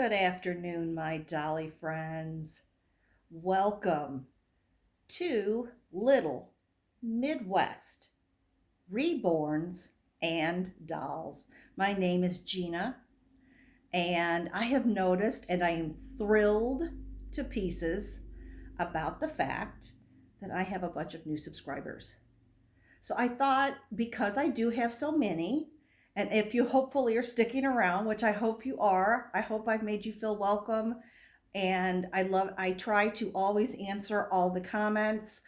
Good afternoon, my Dolly friends. Welcome to Little Midwest Reborns and Dolls. My name is Gina, and I have noticed and I am thrilled to pieces about the fact that I have a bunch of new subscribers. So I thought because I do have so many, and if you hopefully are sticking around, which I hope you are, I hope I've made you feel welcome. And I try to always answer all the comments.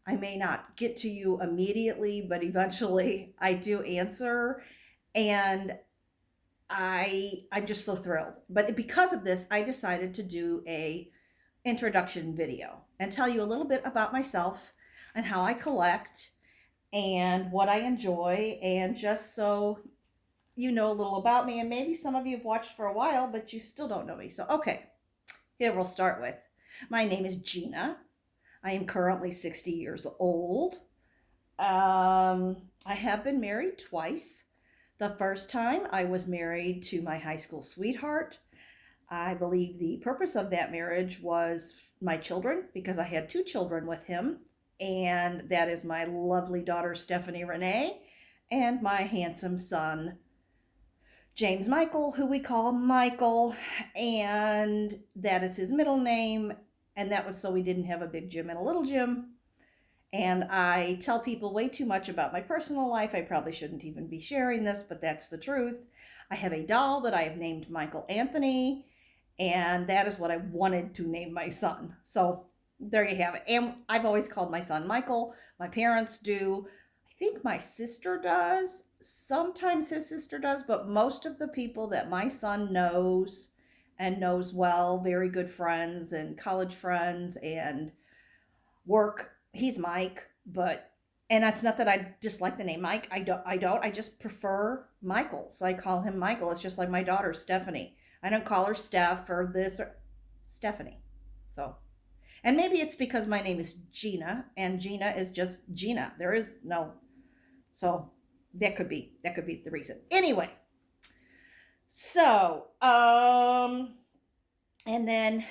I may not get to you immediately, but eventually I do answer. And I'm just so thrilled. But because of this, I decided to do a introduction video and tell you a little bit about myself and how I collect and what I enjoy, and just so you know a little about me. And maybe some of you have watched for a while, but you still don't know me. So, okay, here we'll start with my name is Gina. I am currently 60 years old. I have been married twice. The first time I was married to my high school sweetheart. I believe the purpose of that marriage was my children, because I had two children with him, and that is my lovely daughter Stephanie Renee and my handsome son James Michael, who we call Michael, and that is his middle name, and that was so we didn't have a big Jim and a little Jim. And I tell people way too much about my personal life. I probably shouldn't even be sharing this, but that's the truth. I have a doll that I have named Michael Anthony, and that is what I wanted to name my son. So there you have it. And I've always called my son Michael. My parents do. I think my sister does. Sometimes his sister does, but most of the people that my son knows and knows well, very good friends and college friends and work, he's Mike. But and that's not that I dislike the name Mike. I just prefer Michael. So I call him Michael. It's just like my daughter Stephanie. I don't call her Steph or this or Stephanie. So, and maybe it's because my name is Gina and Gina is just Gina. There is no, so that could be the reason. Anyway, so and then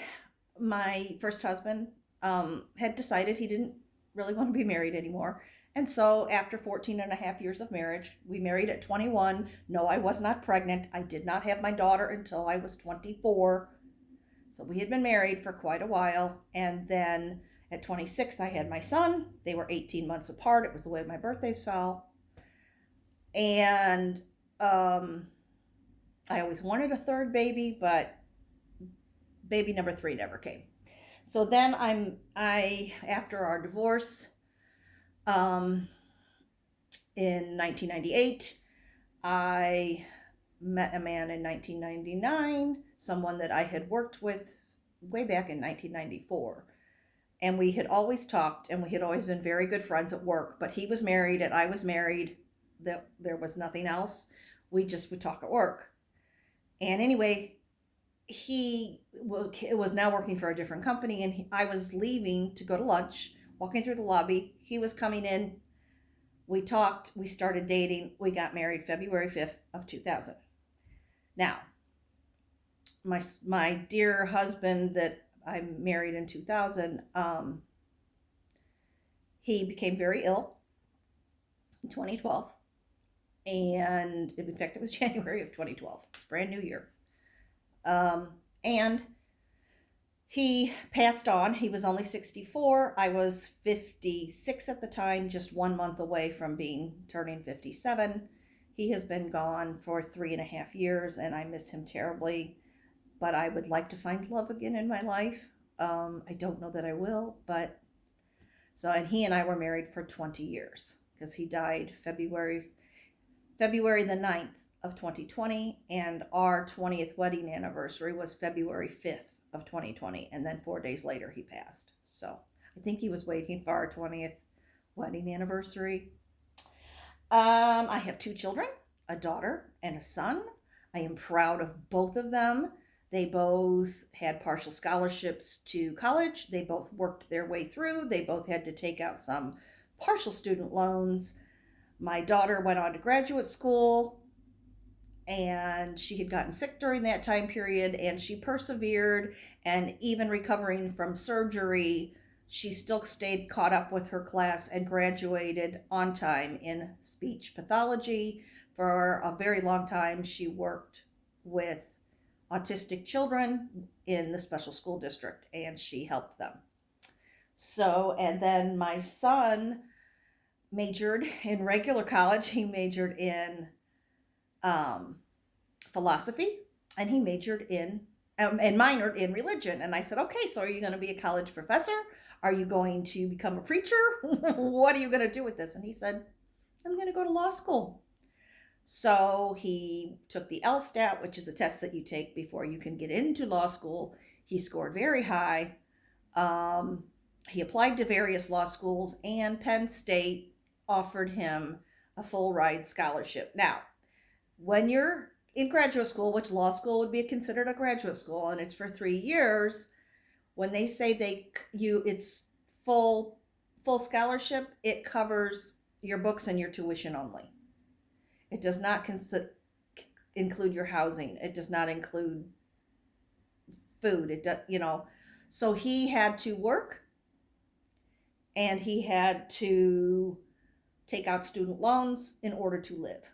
my first husband had decided he didn't really want to be married anymore. And so after 14 and a half years of marriage, we married at 21. No, I was not pregnant. I did not have my daughter until I was 24. So we had been married for quite a while. And then at 26, I had my son. They were 18 months apart. It was the way my birthdays fell. And I always wanted a third baby, but baby number 3 never came. So then I after our divorce, in 1998, I met a man in 1999, someone that I had worked with way back in 1994. And we had always talked and we had always been very good friends at work, but he was married and I was married. There was nothing else. We just would talk at work. And anyway, he was now working for a different company, and I was leaving to go to lunch, walking through the lobby. He was coming in. We talked, we started dating, we got married February 5th of 2000. Now, my dear husband that I married in 2000, he became very ill in 2012. And in fact, it was January of 2012. It's a brand new year. And he passed on. He was only 64. I was 56 at the time, just 1 month away from turning 57. He has been gone for 3.5 years, and I miss him terribly. But I would like to find love again in my life. I don't know that I will, but so, and he and I were married for 20 years because he died February the 9th of 2020, and our 20th wedding anniversary was February 5th of 2020, and then 4 days later he passed. So I think he was waiting for our 20th wedding anniversary. I have 2 children, a daughter and a son. I am proud of both of them. They both had partial scholarships to college. They both worked their way through. They both had to take out some partial student loans. My daughter went on to graduate school. and she had gotten sick during that time period, and she persevered, and even recovering from surgery, she still stayed caught up with her class and graduated on time in speech pathology. For a very long time, she worked with autistic children in the special school district, and she helped them. So, and then my son majored in regular college. He majored in um, philosophy, and he majored in and minored in religion. And I said, okay, so are you going to be a college professor? Are you going to become a preacher? What are you going to do with this? And he said, I'm going to go to law school. So he took the LSAT, which is a test that you take before you can get into law school. He scored very high. He applied to various law schools, and Penn State offered him a full ride scholarship. Now, when you're in graduate school, which law school would be considered a graduate school, and it's for 3 years, when they say it's full scholarship, it covers your books and your tuition only. It does not include your housing. It does not include food. It does, So he had to work, and he had to take out student loans in order to live.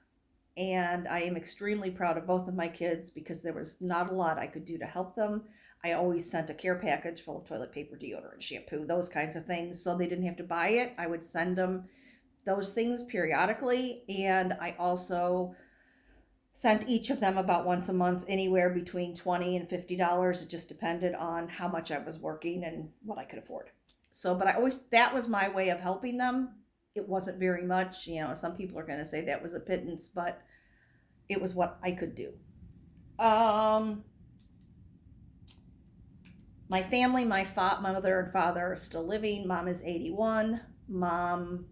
And I am extremely proud of both of my kids because there was not a lot I could do to help them. I always sent a care package full of toilet paper, deodorant, shampoo, those kinds of things, so they didn't have to buy it. I would send them those things periodically, and I also sent each of them about once a month, anywhere between $20 and $50. It just depended on how much I was working and what I could afford. So, but that was my way of helping them. It wasn't very much, some people are going to say that was a pittance, but it was what I could do. My family, my mother and father are still living. Mom is 81. Mom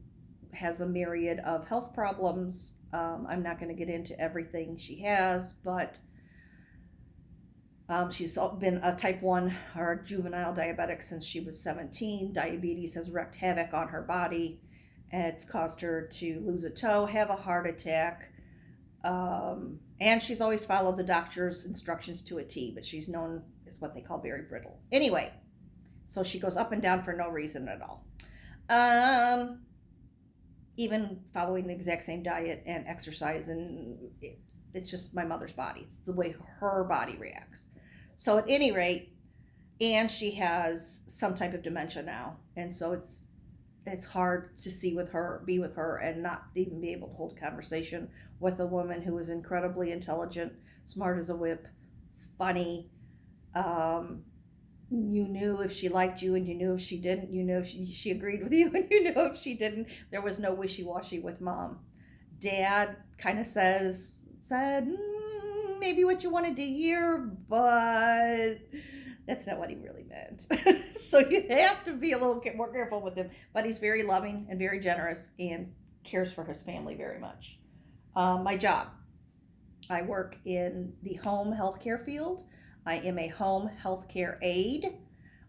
has a myriad of health problems. I'm not going to get into everything she has, but she's been a type 1 or juvenile diabetic since she was 17. Diabetes has wreaked havoc on her body. It's caused her to lose a toe, have a heart attack, and she's always followed the doctor's instructions to a T, but she's known as what they call very brittle. Anyway, so she goes up and down for no reason at all. Even following the exact same diet and exercise, and it's just my mother's body. It's the way her body reacts. So at any rate, and she has some type of dementia now, and so it's hard to be with her and not even be able to hold a conversation with a woman who is incredibly intelligent, smart as a whip, funny. You knew if she liked you, and you knew if she didn't. You knew if she agreed with you, and you knew if she didn't. There was no wishy-washy with Mom. Dad kind of said maybe what you wanted to hear, but that's not what he really meant. So you have to be a little more careful with him. But he's very loving and very generous and cares for his family very much. My job. I work in the home healthcare field. I am a home healthcare aide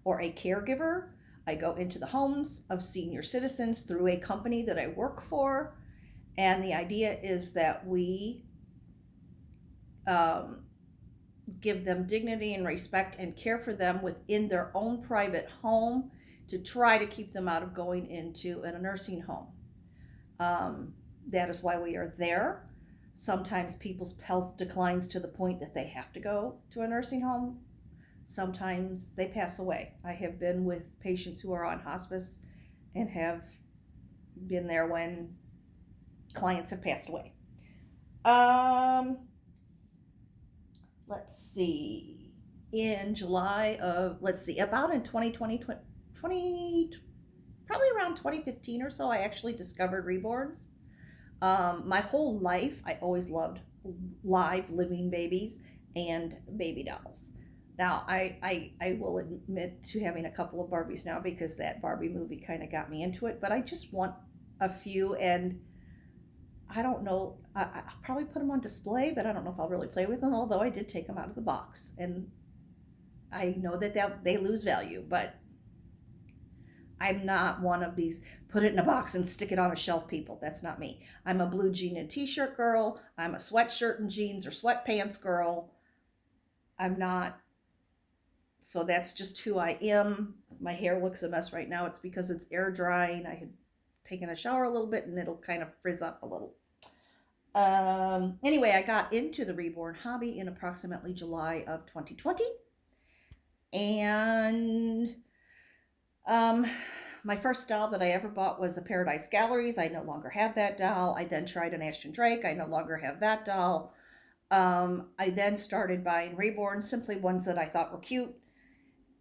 or a caregiver. I go into the homes of senior citizens through a company that I work for. And the idea is that we give them dignity and respect and care for them within their own private home to try to keep them out of going into a nursing home. That is why we are there. Sometimes people's health declines to the point that they have to go to a nursing home. Sometimes they pass away. I have been with patients who are on hospice and have been there when clients have passed away. Let's see. In July of, about in 2020, probably around 2015 or so, I actually discovered reborns. My whole life, I always loved live living babies and baby dolls. Now, I will admit to having a couple of Barbies now because that Barbie movie kind of got me into it, but I just want a few, and I don't know, I'll probably put them on display, but I don't know if I'll really play with them, although I did take them out of the box, and I know that they lose value, but I'm not one of these put it in a box and stick it on a shelf people. That's not me. I'm a blue jean and t-shirt girl. I'm a sweatshirt and jeans or sweatpants girl. I'm not. So that's just who I am. My hair looks a mess right now. It's because it's air drying. I had taken a shower a little bit and it'll kind of frizz up a little. Anyway, I got into the reborn hobby in approximately July of 2020. And my first doll that I ever bought was a Paradise Galleries. I no longer have that doll. I then tried an Ashton Drake. I no longer have that doll. I then started buying reborn, simply ones that I thought were cute,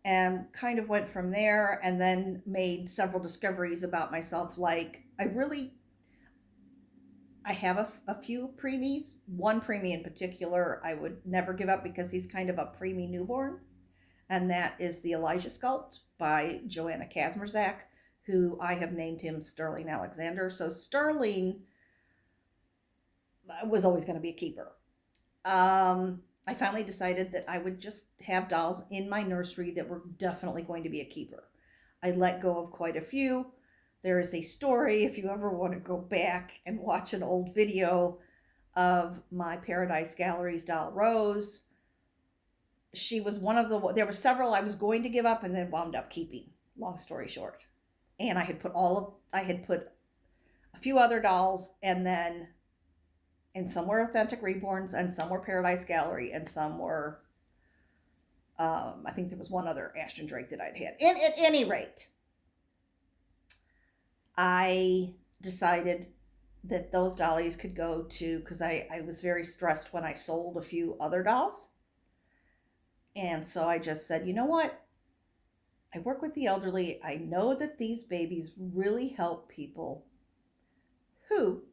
and kind of went from there, and then made several discoveries about myself. Like, I have a few preemies. One preemie in particular I would never give up because he's kind of a preemie newborn, and that is the Elijah Sculpt by Joanna Kazmierzak, who I have named him Sterling Alexander. So Sterling was always going to be a keeper. I finally decided that I would just have dolls in my nursery that were definitely going to be a keeper. I let go of quite a few. There is a story, if you ever want to go back and watch an old video of my Paradise Galleries doll, Rose. She was one of there were several I was going to give up and then wound up keeping, long story short. And I had put a few other dolls, and some were Authentic Reborns, and some were Paradise Gallery, and some were, I think there was one other Ashton Drake that I'd had. And at any rate, I decided that those dollies could go to, because I was very stressed when I sold a few other dolls. And so I just said, you know what? I work with the elderly. I know that these babies really help people who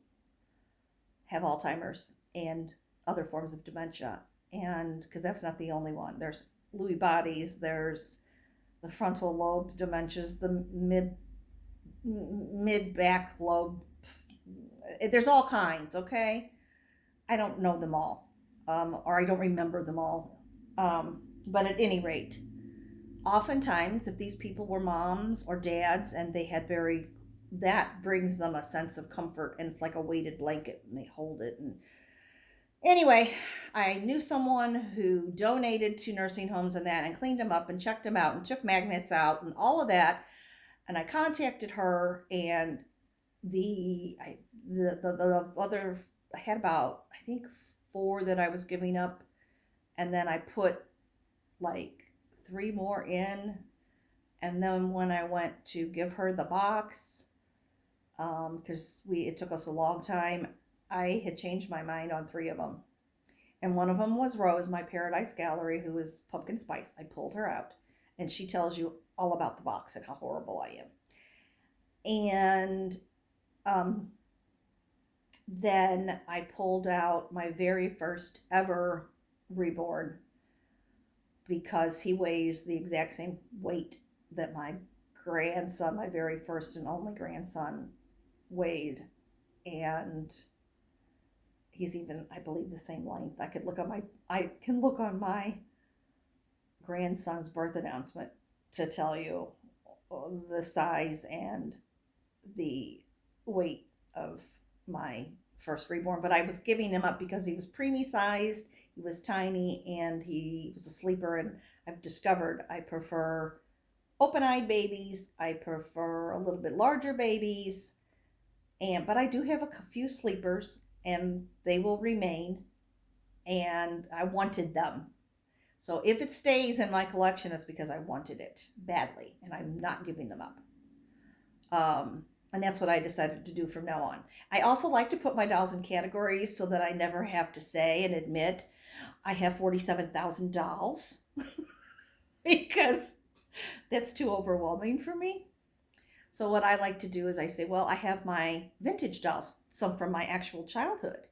have Alzheimer's and other forms of dementia. And because that's not the only one. There's Lewy bodies, there's the frontal lobe dementias, the mid back lobe. There's all kinds, okay? I don't know them all, or I don't remember them all. But at any rate, oftentimes if these people were moms or dads and they had that brings them a sense of comfort, and it's like a weighted blanket and they hold it. And anyway, I knew someone who donated to nursing homes and cleaned them up and checked them out and took magnets out and all of that. And I contacted her, and the other, I had about, I think 4 that I was giving up. And then I put like 3 more in. And then when I went to give her the box, because it took us a long time, I had changed my mind on 3 of them. And one of them was Rose, my Paradise Gallery, who was pumpkin spice. I pulled her out, and she tells you all about the box and how horrible I am. And then I pulled out my very first ever reborn, because he weighs the exact same weight that my grandson, my very first and only grandson, weighed. And he's even, I believe, the same length. I can look on my grandson's birth announcement to tell you the size and the weight of my first reborn. But I was giving him up because he was preemie sized, he was tiny, and he was a sleeper. And I've discovered I prefer open-eyed babies. I prefer a little bit larger babies. But I do have a few sleepers, and they will remain. And I wanted them. So if it stays in my collection, it's because I wanted it badly, and I'm not giving them up. And that's what I decided to do from now on. I also like to put my dolls in categories so that I never have to say and admit I have 47,000 dolls, because that's too overwhelming for me. So what I like to do is I say, well, I have my vintage dolls, some from my actual childhood.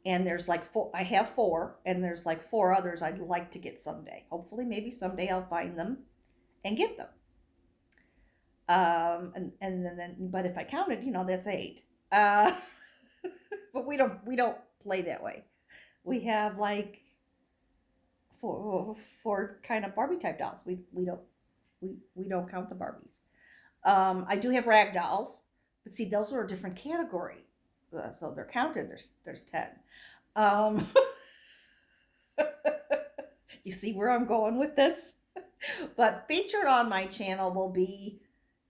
And there's like 4, I have 4, and there's like 4 others I'd like to get someday. Hopefully, maybe someday I'll find them and get them. But if I counted, that's 8. But we don't play that way. We have like 4 kind of Barbie type dolls. We don't count the Barbies. I do have rag dolls, but see, those are a different category. So they're counted. There's 10. Um, you see where I'm going with this? But featured on my channel will be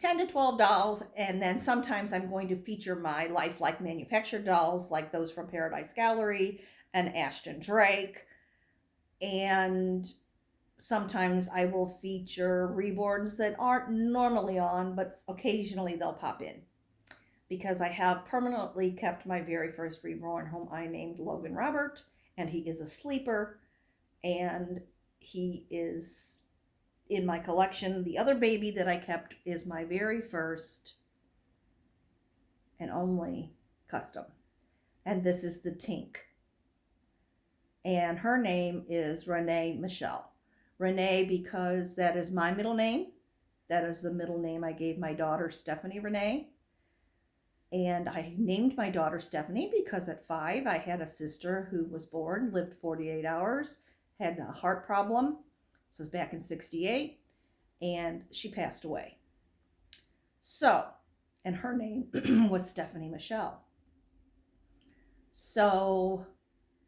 10 to 12 dolls, and then sometimes I'm going to feature my lifelike manufactured dolls, like those from Paradise Gallery and Ashton Drake. And sometimes I will feature reborns that aren't normally on, but occasionally they'll pop in. Because I have permanently kept my very first reborn, whom I named Logan Robert, and he is a sleeper, and he is in my collection. The other baby that I kept is my very first and only custom, and this is the Tink. And her name is Renee Michelle. Renee, because that is my middle name. That is the middle name I gave my daughter, Stephanie Renee. And I named my daughter Stephanie because at 5, I had a sister who was born, lived 48 hours, had a heart problem. This was back in 68, and she passed away. So, and her name was Stephanie Michelle. So,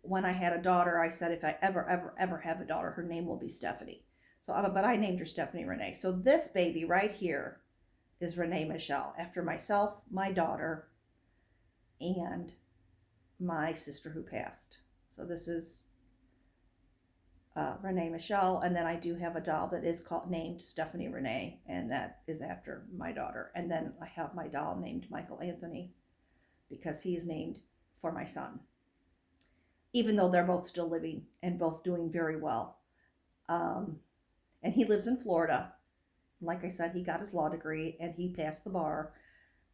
when I had a daughter, I said, if I ever have a daughter, her name will be Stephanie. So, but I named her Stephanie Renee. So this baby right here is Renee Michelle, after myself, my daughter, and my sister who passed. So this is Renee Michelle, and then I do have a doll that is named Stephanie Renee, and that is after my daughter. And then I have my doll named Michael Anthony, because he is named for my son. Even though they're both still living and both doing very well. And he lives in Florida. Like I said, he got his law degree and he passed the bar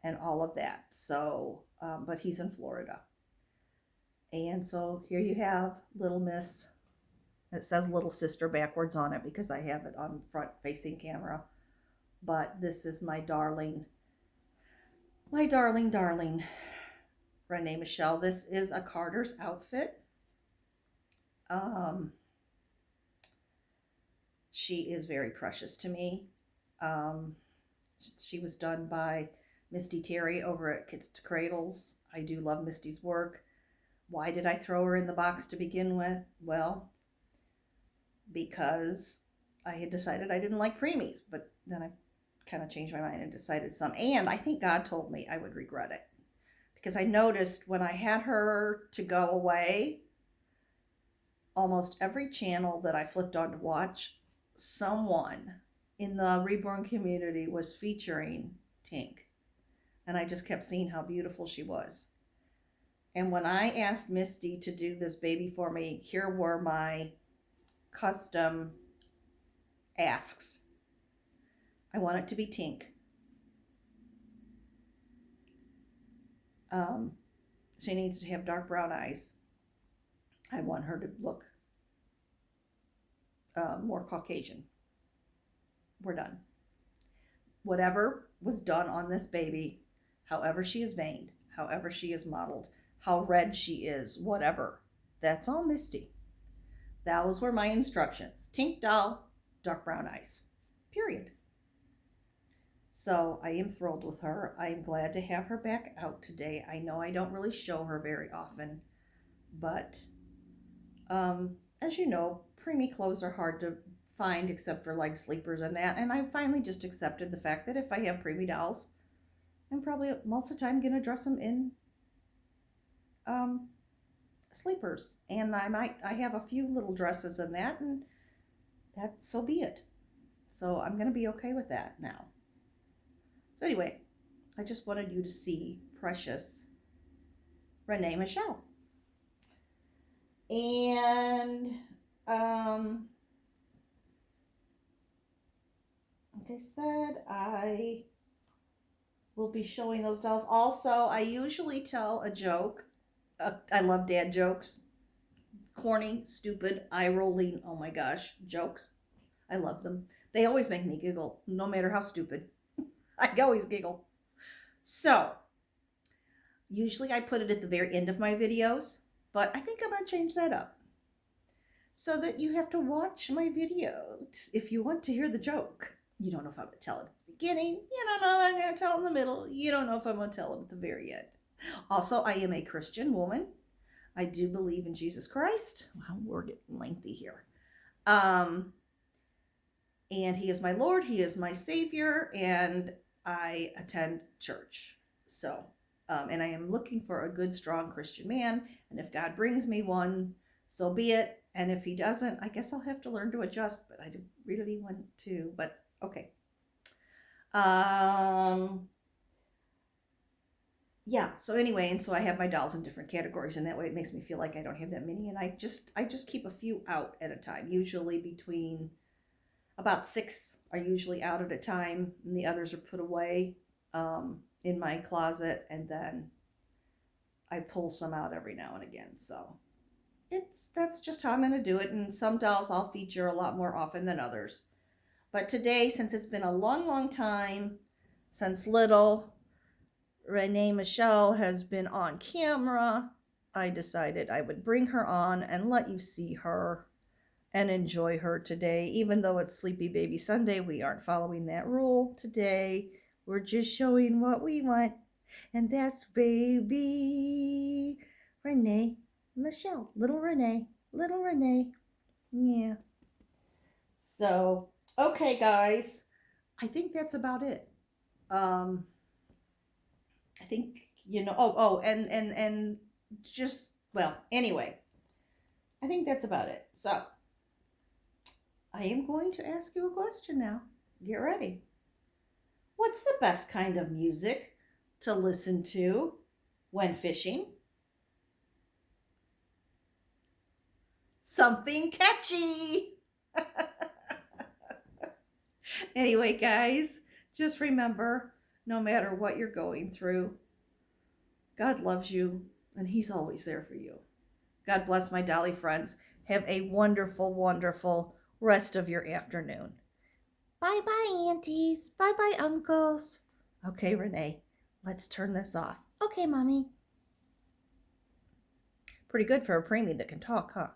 and all of that. So, but he's in Florida. And so here you have Little Miss. It says Little Sister backwards on it because I have it on front facing camera. But this is my darling, darling Renee Michelle. This is a Carter's outfit. She is very precious to me. She was done by Misty Terry over at Kits to Cradles. I do love Misty's work. Why did I throw her in the box to begin with? Well, because I had decided I didn't like preemies, but then I kind of changed my mind and decided some. And I think God told me I would regret it, because I noticed when I had her to go away, almost every channel that I flipped on to watch, someone in the reborn community was featuring Tink. And I just kept seeing how beautiful she was. And when I asked Misty to do this baby for me, here were my custom asks. I want it to be Tink. She needs to have dark brown eyes. I want her to look more Caucasian. We're done. Whatever was done on this baby, however she is veined, however she is modeled, how red she is, whatever, that's all Misty. Those were my instructions. Tink doll, dark brown eyes. Period. So I am thrilled with her. I am glad to have her back out today. I know I don't really show her very often, but as you know, preemie clothes are hard to find except for like sleepers and that. And I finally just accepted the fact that if I have preemie dolls, I'm probably most of the time going to dress them in sleepers. And I have a few little dresses in that, and that, so be it. So I'm going to be okay with that now. So anyway, I just wanted you to see precious Renee Michelle. And like I said, I will be showing those dolls. Also, I usually tell a joke. I love dad jokes. Corny, stupid, eye-rolling, oh my gosh, jokes. I love them. They always make me giggle, no matter how stupid. I always giggle. So, usually I put it at the very end of my videos, but I think I'm going to change that up, so that you have to watch my video if you want to hear the joke. You don't know if I'm going to tell it at the beginning. You don't know if I'm going to tell it in the middle. You don't know if I'm going to tell it at the very end. Also, I am a Christian woman. I do believe in Jesus Christ. Wow, we're getting lengthy here. And he is my Lord. He is my Savior. And I attend church. So, and I am looking for a good, strong Christian man. And if God brings me one, so be it. And if he doesn't, I guess I'll have to learn to adjust. But I do really want to. But okay. Yeah, so anyway, and so I have my dolls in different categories, and that way it makes me feel like I don't have that many, and I just keep a few out at a time. Usually between about 6 are usually out at a time, and the others are put away in my closet, and then I pull some out every now and again. So that's just how I'm going to do it, and some dolls I'll feature a lot more often than others. But today, since it's been a long, long time since little Renee Michelle has been on camera, I decided I would bring her on and let you see her and enjoy her today. Even though it's Sleepy Baby Sunday, we aren't following that rule today. We're just showing what we want, and that's baby Renee Michelle. Little Renee. Yeah. So, okay, guys. I think that's about it. I think, and just, well, anyway, I think that's about it. So, I am going to ask you a question now. Get ready. What's the best kind of music to listen to when fishing? Something catchy. Anyway, guys, just remember, no matter what you're going through, God loves you, and he's always there for you. God bless my dolly friends. Have a wonderful, wonderful rest of your afternoon. Bye-bye, aunties. Bye-bye, uncles. Okay, Renee, let's turn this off. Okay, Mommy. Pretty good for a preemie that can talk, huh?